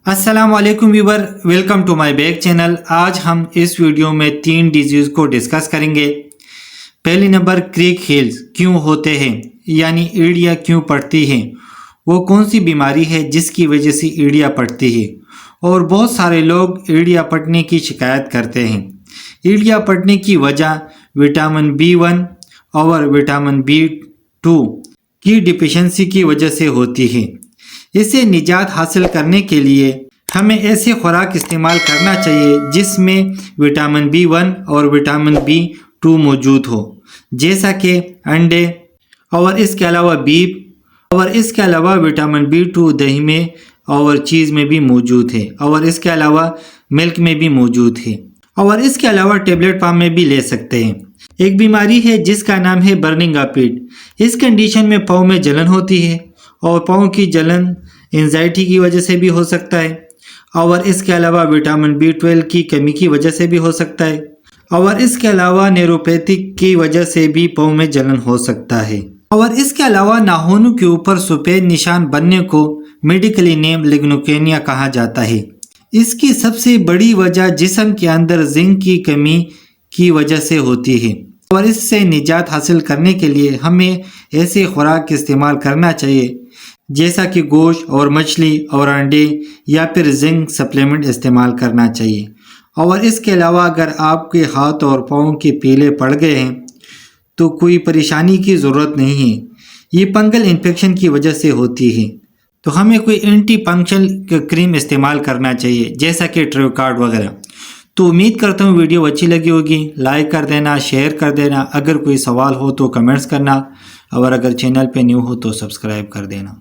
अस्सलाम वालेकुम viewer, welcome to my back channel. आज हम इस वीडियो में 3 डिजीज़ को डिस्कस करेंगे। पहली नंबर, क्रीक हील्स क्यों होते हैं, यानी एड़ियाँ क्यों पड़ती हैं, वो कौन सी बीमारी है जिसकी वजह से एड़ियाँ पड़ती है। और बहुत सारे लोग एड़ियाँ पड़ने की शिकायत करते हैं। एड़ियाँ पड़ने की वजह विटामिन B1 और विटामिन B2 की डिफिशेंसी की वजह से होती है। इससे निजात हासिल करने के लिए हमें ऐसे खुराक इस्तेमाल करना चाहिए जिसमें विटामिन B1 और विटामिन B2 मौजूद हो, जैसा कि अंडे और इसके अलावा बीफ, और इसके अलावा विटामिन B2 दही में और चीज़ में भी मौजूद है, और इसके अलावा मिल्क में भी मौजूद है, और इसके अलावा टेबलेट फॉर्म में भी ले सकते हैं। एक बीमारी है जिसका नाम है बर्निंग अपीड। इस कंडीशन में पाँव में जलन होती है, और पाँव की जलन एंजाइटी की वजह से भी हो सकता है, और इसके अलावा विटामिन B12 की कमी की वजह से भी हो सकता है, और इसके अलावा न्यूरोपैथिक की वजह से भी पाँव में जलन हो सकता है। और इसके अलावा नाखूनों के ऊपर सफ़ेद निशान बनने को मेडिकली नेम लिग्नोकेनिया कहा जाता है। इसकी सबसे बड़ी वजह जिस्म के अंदर जिंक की कमी की वजह से होती है, और इससे निजात हासिल करने के लिए हमें ऐसे खुराक इस्तेमाल करना चाहिए जैसा कि गोश्त और मछली और अंडे या फिर जिंक सप्लीमेंट इस्तेमाल करना चाहिए। और इसके अलावा अगर आपके हाथ और पाँव के पीले पड़ गए हैं तो कोई परेशानी की ज़रूरत नहीं है, ये फंगल इन्फेक्शन की वजह से होती है। तो हमें कोई एंटी फंगल क्रीम इस्तेमाल करना चाहिए, जैसा कि ट्रेवकार्ड वगैरह। तो उम्मीद करता हूँ वीडियो अच्छी लगी होगी। लाइक कर देना, शेयर कर देना, अगर कोई सवाल हो तो कमेंट्स करना, और अगर चैनल पे न्यू हो तो सब्सक्राइब कर देना।